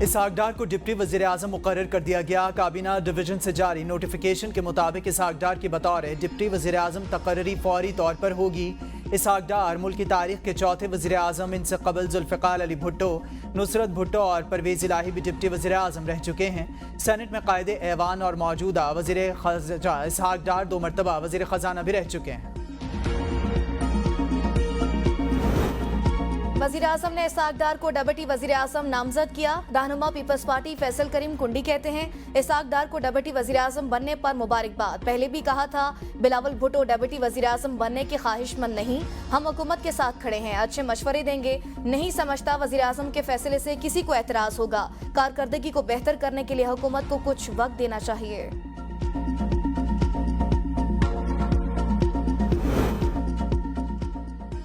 इसहाक डार को डिप्टी वज़ीर आज़म मुकर्रर कर दिया गया। काबीना डिवीजन से जारी नोटिफिकेशन के मुताबिक इसहाक डार की बतौर डिप्टी वज़ीर आज़म तकर्री फौरी तौर पर होगी। इसहाक डार मुल्क की तारीख के चौथे वज़ीर आज़म, इनसे कबल जुल्फ़िकार अली भुट्टो, नुसरत भुट्टो और परवेज़ इलाही भी डिप्टी वज़ीर आज़म रह चुके हैं। सेनेट में कायदे ऐवान और मौजूदा वज़ीर ख़ज़ाना इसहाक डार 2 मरतबा वज़ीर ख़ज़ाना भी रह चुके हैं। वज़ीर आज़म ने इसहाक डार को डिप्टी वज़ीर आज़म नामजद किया। रहनुमा पीपल्स पार्टी फैसल करीम कुंडी कहते हैं, इसहाक डार को डिप्टी वज़ीर आज़म बनने पर मुबारकबाद। पहले भी कहा था बिलावल भुट्टो डिप्टी वज़ीर आज़म बनने के ख्वाहिशमंद नहीं, हम हुकूमत के साथ खड़े हैं, अच्छे मशवरे देंगे। नहीं समझता वज़ीर आज़म के फैसले से किसी को एतराज़ होगा। कारकर्दगी को बेहतर करने के लिए हुकूमत को कुछ वक्त देना चाहिए।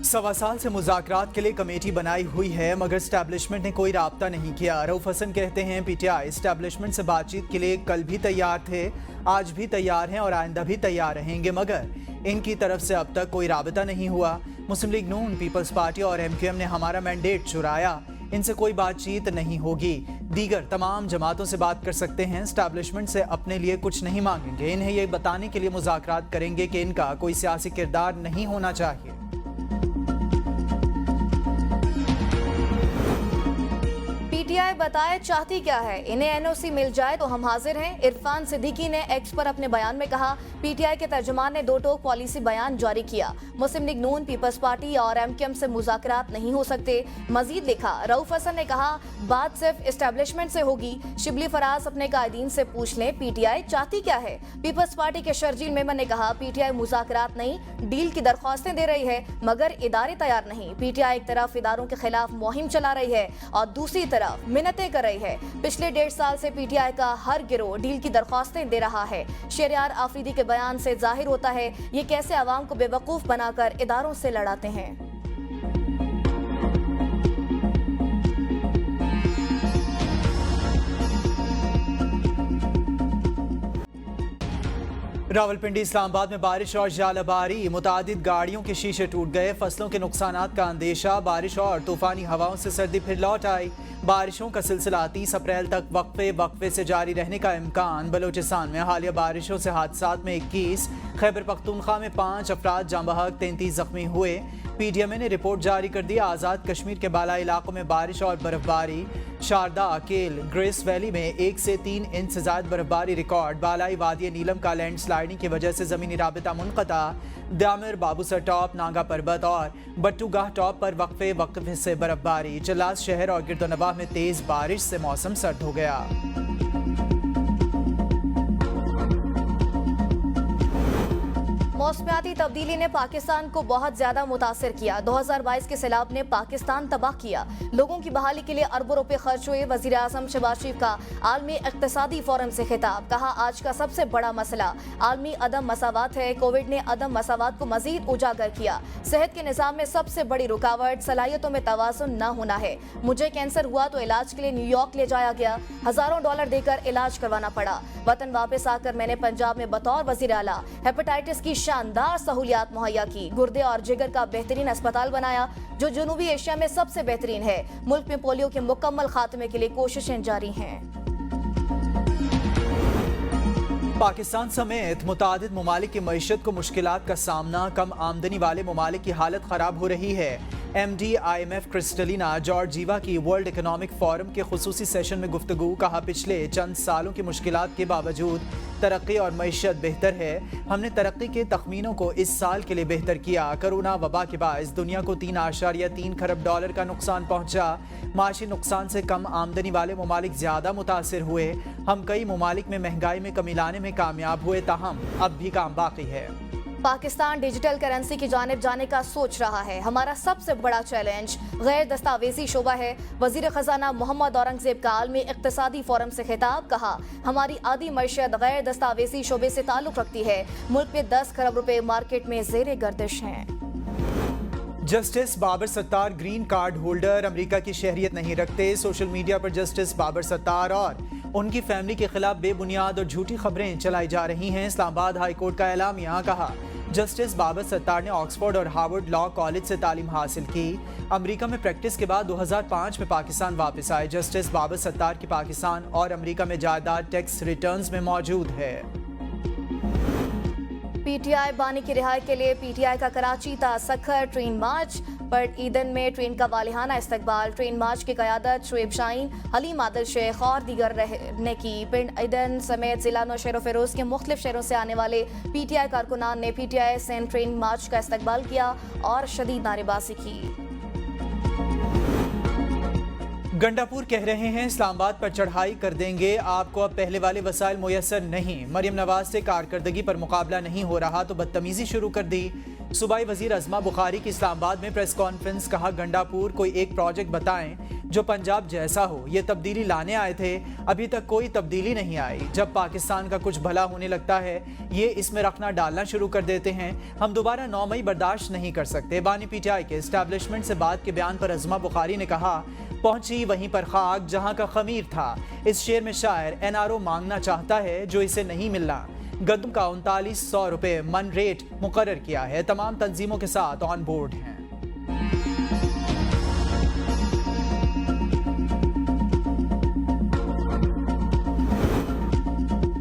सवा साल से मुज़ाकरात के लिए कमेटी बनाई हुई है, मगर एस्टैब्लिशमेंट ने कोई राब्ता नहीं किया। रऊफ हसन कहते हैं पीटीआई एस्टैब्लिशमेंट से बातचीत के लिए कल भी तैयार थे, आज भी तैयार हैं और आइंदा भी तैयार रहेंगे, मगर इनकी तरफ से अब तक कोई राब्ता नहीं हुआ। मुस्लिम लीग नून, पीपल्स पार्टी और MQM ने हमारा मैंडेट चुराया, इनसे कोई बातचीत नहीं होगी। दीगर तमाम जमातों से बात कर सकते हैं, एस्टैब्लिशमेंट से अपने लिए कुछ नहीं मांगेंगे। इन्हें ये बताने के लिए मुज़ाकरात करेंगे कि इनका कोई सियासी किरदार नहीं होना चाहिए। पीटीआई बताए चाहती क्या है, इन्हें एनओसी मिल जाए तो हम हाजिर हैं। इरफान सिद्दीकी ने एक्स पर अपने बयान में कहा, पीटीआई के तर्जुमान ने 2 टोक पॉलिसी बयान जारी किया। मुस्लिम लीग नून, पीपल्स पार्टी और MQM से मुज़ाकरात नहीं हो सकते। मजीद लिखा, रऊफ हसन ने कहा बात सिर्फ एस्टैब्लिशमेंट से होगी। शिबली फराज अपने कायदीन से पूछ लें पीटीआई चाहती क्या है। पीपल्स पार्टी के शर्जील मेमन ने कहा पीटीआई मुज़ाकरात नहीं, डील की दरख्वास्तें दे रही है मगर इदारे तैयार नहीं। पीटीआई एक तरफ इदारों के खिलाफ मुहिम चला रही है और दूसरी तरफ मिन्नतें कर रही है। पिछले 1.5 साल से पीटीआई का हर गिरोह डील की दरख्वास्तें दे रहा है। शहरयार आफरीदी के बयान से जाहिर होता है ये कैसे आवाम को बेवकूफ बनाकर इदारों से लड़ाते हैं। रावलपिंडी इस्लामाबाद में बारिश और जालबारी, मुतादिद गाड़ियों के शीशे टूट गए। फसलों के नुकसानात का अंदेशा, बारिश और तूफानी हवाओं से सर्दी फिर लौट आई। बारिशों का सिलसिला 30 अप्रैल तक वक्फे से जारी रहने का इम्कान। बलोचिस्तान में हालिया बारिशों से हादसात में 21, खैबर पख्तूनख्वा में 5 अफराद जाँ बहक, 33 जख्मी हुए। PDMA ने रिपोर्ट जारी कर दी। आज़ाद कश्मीर के बालाई इलाकों में बारिश और बर्फबारी। शारदा, केल, ग्रेस वैली में 1 से 3 इंच से ज्यादा बर्फबारी रिकॉर्ड। बालाई वादी नीलम का लैंड स्लाइडिंग की वजह से जमीनी राबिता मुनक़ता। दामिर, बाबूसर टॉप, नांगा पर्वत और बट्टूगाह टॉप पर वक्फे से बर्फबारी। जलास शहर और गिरदोनवाह में तेज बारिश से मौसम सर्द हो गया। मौसमियाती तब्दीली ने पाकिस्तान को बहुत ज्यादा मुतासिर किया। 2022 के सैलाब ने पाकिस्तान तबाह किया। लोगों की बहाली के लिए अरबों रुपए खर्च हुए। वज़ीर आज़म शहबाज शरीफ का आलमी इक़्तिसादी फोरम से खिताब, कहा आज का सबसे बड़ा मसला आलमी अदम मसावत है। कोविड ने अदम मसावत को मजीद उजागर किया। सेहत के निज़ाम में सबसे बड़ी रुकावट सलाहियतों में तवाज़ुन न होना है। मुझे कैंसर हुआ तो इलाज के लिए न्यूयॉर्क ले जाया गया, हजारों डॉलर देकर इलाज करवाना पड़ा। वतन वापस आकर मैंने पंजाब में बतौर वज़ीर आला हेपेटाइटिस की शानदार सहूलियात मुहैया की। गुर्दे और जिगर का बेहतरीन अस्पताल बनाया जो जनूबी एशिया में सबसे बेहतरीन है। मुल्क में पोलियो के मुकम्मल खात्मे के लिए कोशिशें जारी हैं। पाकिस्तान समेत मुतादिद ममालिक की मईशत को मुश्किलात का सामना। कम आमदनी वाले ममालिक की हालत खराब हो रही है। MD IMF क्रिस्टलिना जॉर्जीवा की वर्ल्ड इकोनॉमिक फोरम के खुसूसी सेशन में गुफ्तगू, कहा पिछले चंद सालों की मुश्किलात के बावजूद तरक्की और मईशत बेहतर है। हमने तरक्की के तखमीनों को इस साल के लिए बेहतर किया। कोरोना वबा के बायस दुनिया को 3.3 खरब डॉलर का नुकसान पहुंचा। माशी नुकसान से कम आमदनी वाले ममालिक ज्यादा मुतासिर हुए। हम कई ममालिक में महंगाई में कमी लाने में कामयाब हुए, ताहम अब भी काम बाकी है। पाकिस्तान डिजिटल करेंसी की जानिब जाने का सोच रहा है। हमारा सबसे बड़ा चैलेंज गैर दस्तावेजी शोबा है। वजीर खजाना मोहम्मद औरंगजेब का आलमी इक़्तिसादी फोरम से खिताब, कहा हमारी आधी मईशत गैर दस्तावेजी शोबे से ताल्लुक रखती है। मुल्क में 10 खरब रुपए मार्केट में ज़ेरे गर्दिश हैं। Justice Babar Sattar green card holder America की शहरियत नहीं रखते। सोशल मीडिया पर जस्टिस बाबर सत्तार और उनकी फैमिली के खिलाफ बेबुनियाद और झूठी खबरें चलाई जा रही हैं। इस्लामाबाद हाई कोर्ट का एलामिया, कहा जस्टिस बाबर सत्तार ने ऑक्सफोर्ड और हार्वर्ड लॉ कॉलेज से तालीम हासिल की। अमेरिका में प्रैक्टिस के बाद 2005 में पाकिस्तान वापस आए। जस्टिस बाबर सत्तार की पाकिस्तान और अमेरिका में जायदाद टैक्स रिटर्न्स में मौजूद है। पीटीआई बानी की रिहाई के लिए पीटीआई का कराची ता सखर ट्रेन मार्च पर ईदन में ट्रेन का वालिहाना इस्तकबाल। ट्रेन मार्च की क़यादत शुएब शाहीन, हलीम आदिल शेख और दीगर रहने की। पिंड ईदन समेत जिला नौशेर फिरोज के मुख्तलिफ शहरों से आने वाले पीटीआई कारकुनान ने पीटीआई सेंट ट्रेन मार्च का इस्तकबाल किया और शदीद नारेबाजी की। गंडापुर कह रहे हैं इस्लामाबाद पर चढ़ाई कर देंगे, आपको अब पहले वाले वसाइल मुयसर नहीं। मरियम नवाज से कारकर्दगी पर मुकाबला नहीं हो रहा तो बदतमीजी शुरू कर दी। सूबाई वजीर अज़मा बुखारी की इस्लामाबाद में प्रेस कॉन्फ्रेंस, कहा गंडापुर कोई एक प्रोजेक्ट बताएं जो पंजाब जैसा हो। ये तब्दीली लाने आए थे, अभी तक कोई तब्दीली नहीं आई। जब पाकिस्तान का कुछ भला होने लगता है ये इसमें रखना डालना शुरू कर देते हैं। हम दोबारा 9 मई बर्दाश्त नहीं कर सकते। बानी पीटीआई के एस्टैब्लिशमेंट से बात के बयान पर अज़मा बुखारी ने कहा, पहुंची वहीं पर खाक जहां का खमीर था। इस शेर में शायर एनआरओ मांगना चाहता है जो इसे नहीं मिलना। गंदम का 3900 रुपये मन रेट मुकर्रर किया है। तमाम तंजीमों के साथ ऑन बोर्ड हैं।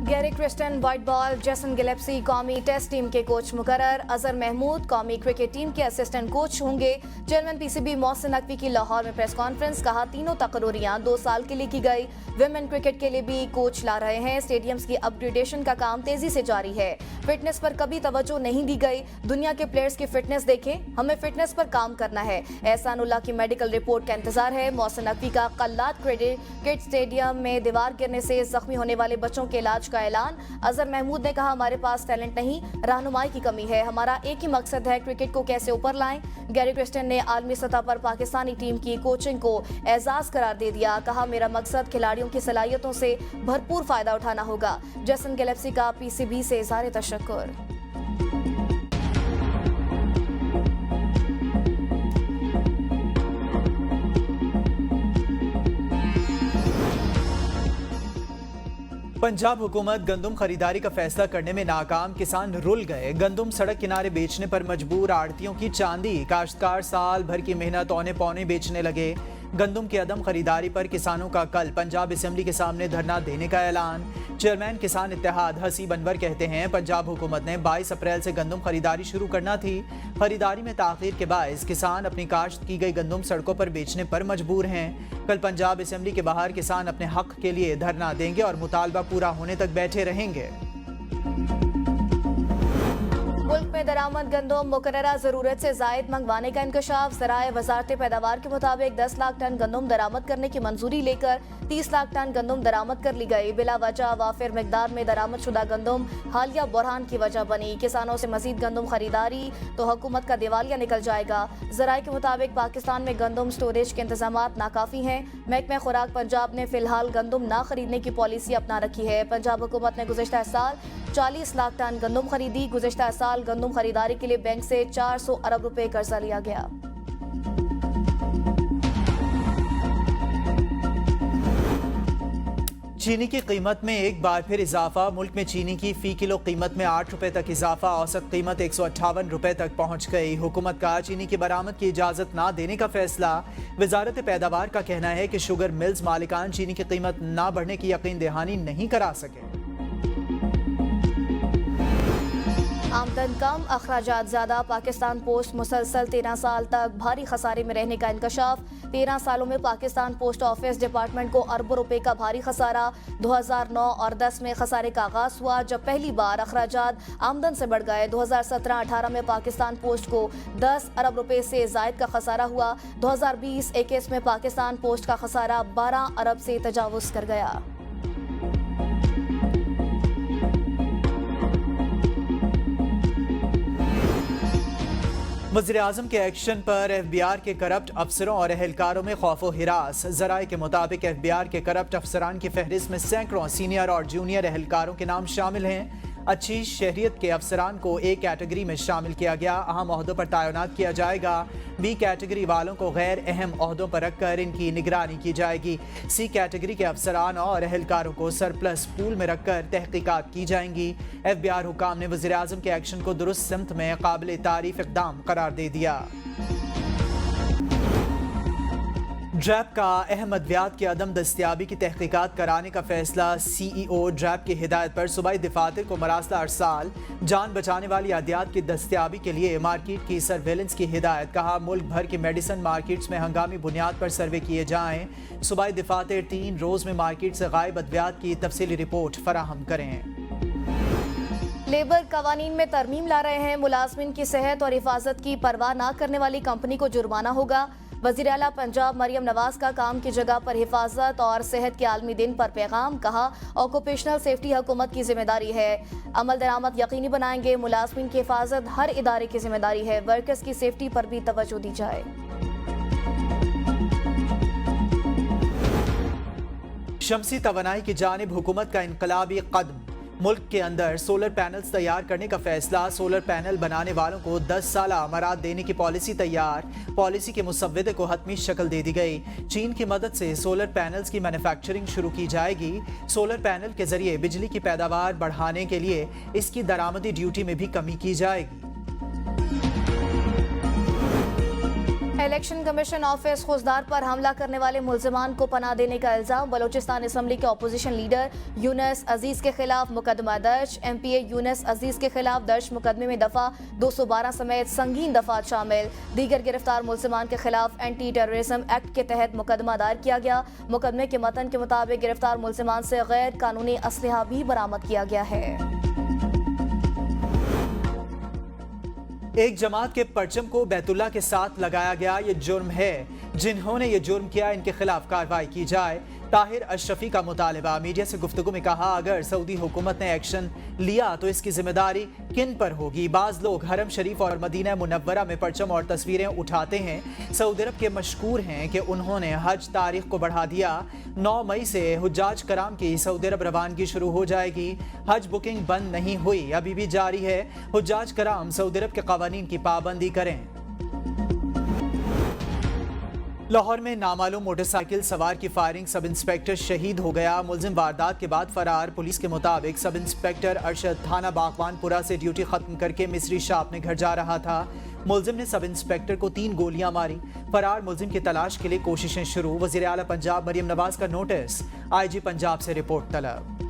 Gary Kirsten white ball, Jason गिलेप्सी कौमी टेस्ट टीम के कोच मुकर्रर। अजहर महमूद कौमी क्रिकेट टीम के असिस्टेंट कोच होंगे। चेयरमैन पीसीबी मोहसिन नकवी की लाहौर में प्रेस कॉन्फ्रेंस, कहा तीनों तकरीरियां 2 साल के लिए की गई। विमेन क्रिकेट के लिए भी कोच ला रहे हैं। स्टेडियम्स की अपग्रेडेशन का काम तेजी से जारी है। फिटनेस पर कभी तवज्जो नहीं दी गई। दुनिया के प्लेयर्स की फिटनेस देखें, हमें फिटनेस पर काम करना है। एहसानुल्लाह की मेडिकल रिपोर्ट का इंतजार है। मोहसिन नकवी का कल्लात क्रिकेट स्टेडियम में दीवार गिरने से जख्मी होने वाले बच्चों के इलाज का ऐलान। अजहर महमूद ने कहा, हमारे पास टैलेंट नहीं, रहनुमाई की कमी है। हमारा एक ही मकसद है, क्रिकेट को कैसे ऊपर लाएं। गैरी क्रिस्टन ने आलमी सतह पर पाकिस्तानी टीम की कोचिंग को एजाज करार दे दिया। कहा, मेरा मकसद खिलाड़ियों की सलाहियतों से भरपूर फायदा उठाना होगा। जेसन गिलेप्सी का पीसीबी से इज़हार तशक्कुर। पंजाब हुकूमत गंदम खरीदारी का फैसला करने में नाकाम, किसान रुल गए। गंदम सड़क किनारे बेचने पर मजबूर, आड़तियों की चांदी। काश्तकार साल भर की मेहनत औने पौने बेचने लगे। गंदम की अदम खरीदारी पर किसानों का कल पंजाब असेंबली के सामने धरना देने का ऐलान। चेयरमैन किसान इत्तेहाद हसीब अनवर कहते हैं, पंजाब हुकूमत ने 22 अप्रैल से गंदम खरीदारी शुरू करना थी। खरीदारी में ताखीर के बायस किसान अपनी काश्त की गई गंदम सड़कों पर बेचने पर मजबूर हैं। कल पंजाब असेंबली के बाहर किसान अपने हक के लिए धरना देंगे और मुतालबा पूरा होने तक बैठे रहेंगे। मुल्क में दरामद गंदम मुकर्ररा जरूरत से जायद मंगवाने का इंकशाफ। ज़राए वजारत पैदावार के मुताबिक 10 लाख टन गंदम दरामद करने की मंजूरी लेकर 30 लाख टन गंदम दरामद कर ली गई। बिला वजह वाफिर मिकदार में दरामद शुदा गंदम हालिया बुरहान की वजह बनी। किसानों से मजीद गंदम खरीदारी तो हुकूमत का दिवालिया निकल जाएगा। ज़राए के मुताबिक पाकिस्तान में गंदम स्टोरेज के इंतजाम नाकाफी हैं। महकमा खुराक पंजाब ने फिलहाल गंदम ना खरीदने की पॉलिसी अपना रखी है। पंजाब हुकूमत ने गुज़िश्ता साल 40 लाख टन गंदम खरीदी। गुज़िश्ता साल गंदम खरीदारी के लिए बैंक से 400 अरब रुपए कर्जा लिया गया। चीनी की कीमत में एक बार फिर इजाफा। मुल्क में चीनी की फी किलो कीमत में 8 रुपए तक इजाफा। औसत कीमत 158 रुपए तक पहुंच गई। हुकूमत का चीनी की बरामद की इजाजत ना देने का फैसला। वजारत पैदावार का कहना है कि शुगर मिल्स मालिकान चीनी की कीमत ना बढ़ने की यकीन दहानी नहीं करा सके। आमदन कम, अखराजात ज्यादा। पाकिस्तान पोस्ट मुसलसल 13 साल तक भारी खसारे में रहने का इंकशाफ। 13 सालों में पाकिस्तान पोस्ट ऑफिस डिपार्टमेंट को अरबों रुपए का भारी खसारा। 2009 और 10 में खसारे का आगाज हुआ जब पहली बार अखराजात आमदन से बढ़ गए। 2017-18 में पाकिस्तान पोस्ट को 10 अरब रुपए से जायद का खसारा हुआ। 2020-21 में पाकिस्तान पोस्ट का खसारा 12 अरब से तजावुज कर गया। वज़ीर-ए-आज़म के एक्शन पर FBI के करप्ट अफसरों और एहलकारों में खौफ व हिरास। ज़राए के मुताबिक FBI के करप्ट अफसरान की फहरिस्त में सैकड़ों सीनियर और जूनियर एहलकारों के नाम शामिल हैं। अच्छी शहरियत के अफसरान को ए कैटेगरी में शामिल किया गया, अहम ओहदों पर तैनात किया जाएगा। बी कैटेगरी वालों को गैर अहम ओहदों पर रखकर इनकी निगरानी की जाएगी। सी कैटेगरी के अफसरान और अहलकारों को सरप्लस पूल में रखकर तहकीकात की जाएंगी। FBI हुकाम ने वज़ीर आज़म के एक्शन को दुरुस्त सिमत में काबिल तारीफ इक़दाम करार दे दिया। ड्रैब का अहम अद्वियात की अदम दस्तियाबी की तहकीकात कराने का फैसला। CEO ड्रैब की हिदायत पर सूबाई दफातर को मरासला अरसाल जान बचाने वाली अद्वियात की दस्तियाबी के लिए मार्केट की सर्वेलेंस की हिदायत। कहा, मुल्क भर की मेडिसिन मार्केट्स में हंगामी बुनियाद पर सर्वे किए जाएं। सूबाई दफातर 3 रोज़ में मार्केट से गायब अद्वियात की तफसीली रिपोर्ट फराहम करें। लेबर कवानीन में तरमीम ला रहे हैं। मुलाजमिन की सेहत और हिफाजत की परवाह न करने वाली कंपनी को जुर्माना होगा। वज़ीर आला पंजाब मरियम नवाज का काम की जगह पर हिफाजत और सेहत के आलमी दिन पर पैगाम। कहा, ऑक्यूपेशनल सेफ्टी हुकूमत की जिम्मेदारी है, अमल दरामद यकीनी बनाएंगे। मुलाजमिन की हिफाजत हर इदारे की जिम्मेदारी है, वर्कर्स की सेफ्टी पर भी तवज्जो दी जाए। शमसी तवानाई की जानिब हुकूमत का इनकलाबी कदम। मुल्क के अंदर सोलर पैनल्स तैयार करने का फैसला। सोलर पैनल बनाने वालों को 10 साल अमरात देने की पॉलिसी तैयार। पॉलिसी के मुसव्वदे को हतमी शक्ल दे दी गई। चीन की मदद से सोलर पैनल्स की मैन्युफैक्चरिंग शुरू की जाएगी। सोलर पैनल के जरिए बिजली की पैदावार बढ़ाने के लिए इसकी दरामदी ड्यूटी में भी कमी की जाएगी। इलेक्शन कमीशन ऑफिस खुजदार पर हमला करने वाले मुल्जिमान को पनाह देने का इल्जाम। बलोचिस्तान असम्बली के अपोजिशन लीडर यूनस अजीज के खिलाफ मुकदमा दर्ज। MPA यूनस अजीज के खिलाफ दर्ज मुकदमे में दफा 212 समेत संगीन दफात शामिल। दीगर गिरफ्तार मुल्जिमान के खिलाफ एंटी टेररिज्म एक्ट के तहत मुकदमा दायर किया गया। मुकदमे के मतन के मुताबिक गिरफ्तार मुल्जिमान से गैर कानूनी असलहा भी बरामद किया गया है। एक जमात के परचम को बैतुल्लाह के साथ लगाया गया, ये जुर्म है। जिन्होंने ये जुर्म किया इनके खिलाफ कार्रवाई की जाए। ताहिर अशरफी का मुतालबा। मीडिया से गुफ्तगू में कहा, अगर सऊदी हुकूमत ने एक्शन लिया तो इसकी जिम्मेदारी किन पर होगी। बाज़ लोग हरम शरीफ और मदीना मुनव्वरा में परचम और तस्वीरें उठाते हैं। सऊदी अरब के मशकूर हैं कि उन्होंने हज तारीख को बढ़ा दिया। 9 मई से हुज्जाज कराम की सऊदी अरब रवानगी शुरू हो जाएगी। हज बुकिंग बंद नहीं हुई, अभी भी जारी है। हुज्जाज कराम सऊदी अरब के कवानीन की पाबंदी करें। लाहौर में नामालूम मोटरसाइकिल सवार की फायरिंग, सब इंस्पेक्टर शहीद हो गया। मुलजिम वारदात के बाद फरार। पुलिस के मुताबिक सब इंस्पेक्टर अरशद थाना बागवानपुरा से ड्यूटी खत्म करके मिस्री शाह अपने घर जा रहा था। मुलजिम ने सब इंस्पेक्टर को 3 गोलियां मारी। फरार मुलजिम की तलाश के लिए कोशिशें शुरू। वज़ीर आला पंजाब मरियम नवाज का नोटिस। IG पंजाब से रिपोर्ट तलब।